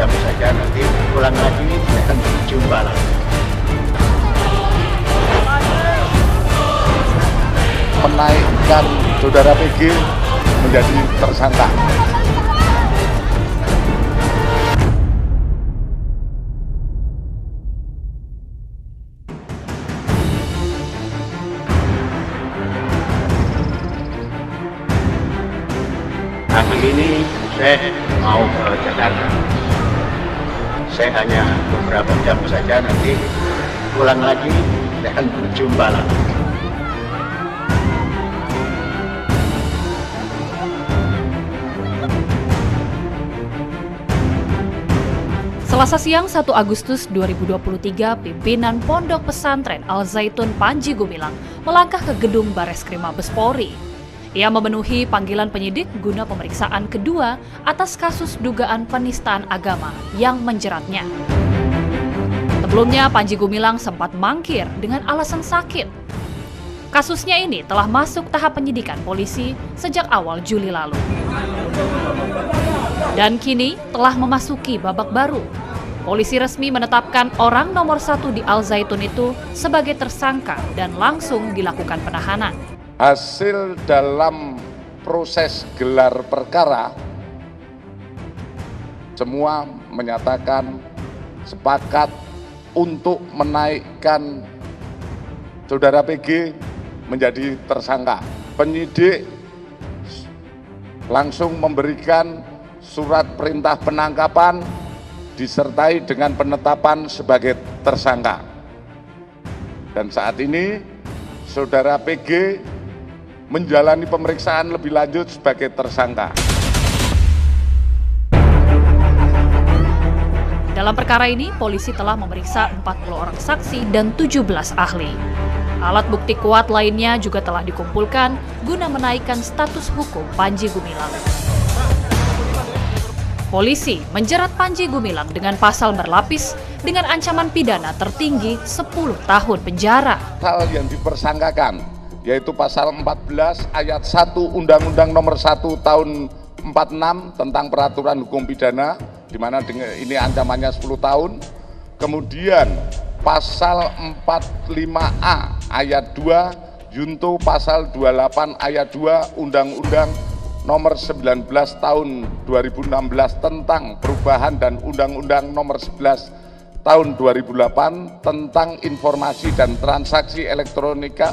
jam saja, nanti pulang lagi dan jumpa lagi. Menaikkan saudara PG menjadi tersangka. Pagi ini saya mau ke Jakarta. Saya hanya beberapa jam saja, nanti pulang lagi dan jumpa lagi. Selasa siang 1 Agustus 2023, pimpinan Pondok Pesantren Al Zaitun Panji Gumilang melangkah ke gedung Bareskrim Mabes Polri. Ia memenuhi panggilan penyidik guna pemeriksaan kedua atas kasus dugaan penistaan agama yang menjeratnya. Sebelumnya, Panji Gumilang sempat mangkir dengan alasan sakit. Kasusnya ini telah masuk tahap penyidikan polisi sejak awal Juli lalu. Dan kini telah memasuki babak baru. Polisi resmi menetapkan orang nomor 1 di Al Zaitun itu sebagai tersangka dan langsung dilakukan penahanan. Hasil dalam proses gelar perkara, semua menyatakan sepakat untuk menaikkan saudara PG menjadi tersangka. Penyidik langsung memberikan surat perintah penangkapan disertai dengan penetapan sebagai tersangka. Dan saat ini saudara PG menjalani pemeriksaan lebih lanjut sebagai tersangka. Dalam perkara ini, polisi telah memeriksa 40 orang saksi dan 17 ahli. Alat bukti kuat lainnya juga telah dikumpulkan guna menaikkan status hukum Panji Gumilang. Polisi menjerat Panji Gumilang dengan pasal berlapis dengan ancaman pidana tertinggi 10 tahun penjara. Hal yang dipersangkakan yaitu pasal 14 ayat 1 Undang-Undang Nomor 1 Tahun 46 tentang peraturan hukum pidana, di mana ini ancamannya 10 tahun. Kemudian pasal 45A ayat 2 junto pasal 28 ayat 2 Undang-Undang Nomor 19 Tahun 2016 tentang perubahan dan Undang-Undang Nomor 11 Tahun 2008 tentang informasi dan transaksi elektronika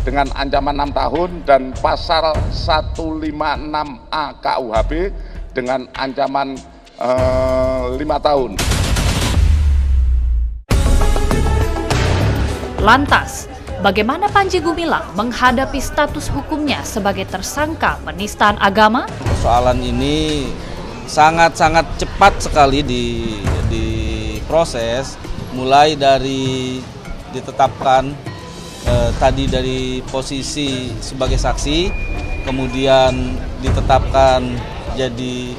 dengan ancaman 6 tahun, dan pasal 156A KUHP dengan ancaman 5 tahun. Lantas, bagaimana Panji Gumilang menghadapi status hukumnya sebagai tersangka penistaan agama? Persoalan ini sangat-sangat cepat sekali diproses, mulai dari ditetapkan tadi dari posisi sebagai saksi, kemudian ditetapkan jadi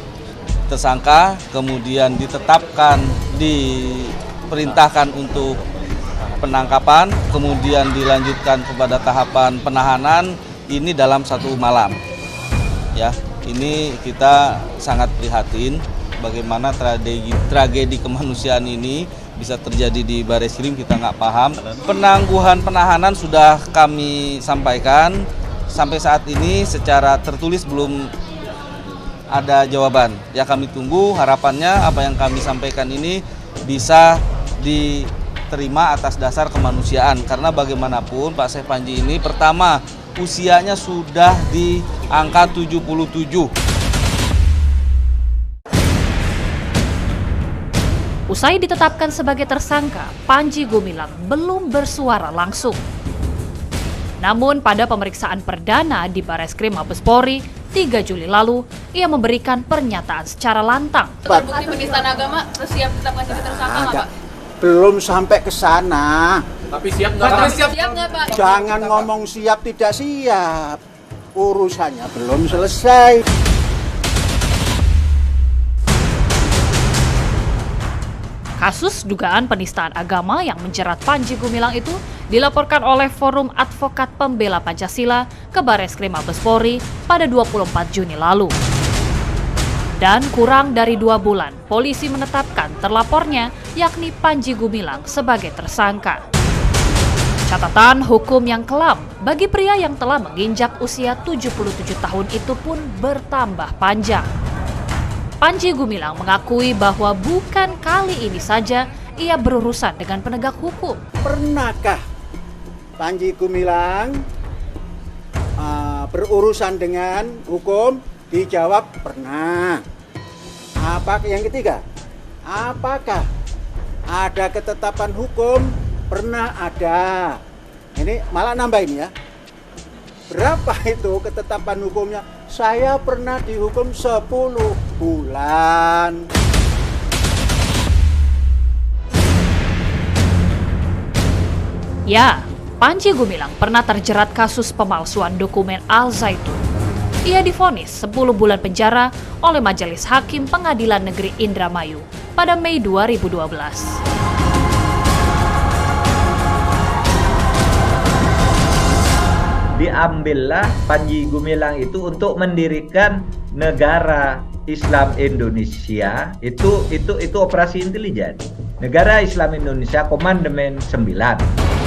tersangka, kemudian ditetapkan diperintahkan untuk penangkapan, kemudian dilanjutkan kepada tahapan penahanan, ini dalam satu malam. Ya, ini kita sangat prihatin bagaimana tragedi kemanusiaan ini bisa terjadi di Bareskrim, kita nggak paham. Penangguhan penahanan sudah kami sampaikan, sampai saat ini secara tertulis belum ada jawaban. Ya, kami tunggu, harapannya apa yang kami sampaikan ini bisa diterima atas dasar kemanusiaan. Karena bagaimanapun Pak Syekh Panji ini pertama usianya sudah di angka 77. Usai ditetapkan sebagai tersangka, Panji Gumilang belum bersuara langsung. Namun pada pemeriksaan perdana di Bareskrim Mabes Polri 3 Juli lalu, ia memberikan pernyataan secara lantang. Terbukti penistaan agama, siap ditetapkan jadi tersangka nggak, Pak? Belum sampai ke sana. Tapi siap nggak, Pak? Jangan ngomong siap tidak siap. Urusannya belum selesai. Kasus dugaan penistaan agama yang menjerat Panji Gumilang itu dilaporkan oleh Forum Advokat Pembela Pancasila ke Bareskrim Mabes Polri pada 24 Juni lalu. Dan kurang dari 2 bulan, polisi menetapkan terlapornya yakni Panji Gumilang sebagai tersangka. Catatan hukum yang kelam bagi pria yang telah menginjak usia 77 tahun itu pun bertambah panjang. Panji Gumilang mengakui bahwa bukan kali ini saja ia berurusan dengan penegak hukum. Pernahkah Panji Gumilang berurusan dengan hukum? Dijawab pernah. Apa yang ketiga? Apakah ada ketetapan hukum? Pernah ada. Ini malah nambahin ya. Berapa itu ketetapan hukumnya? Saya pernah dihukum 10 bulan. Ya, Panji Gumilang pernah terjerat kasus pemalsuan dokumen Al Zaitun. Ia divonis 10 bulan penjara oleh Majelis Hakim Pengadilan Negeri Indramayu pada Mei 2012. Diambillah Panji Gumilang itu untuk mendirikan negara Islam Indonesia. Itu operasi intelijen. Negara Islam Indonesia Komandemen 9.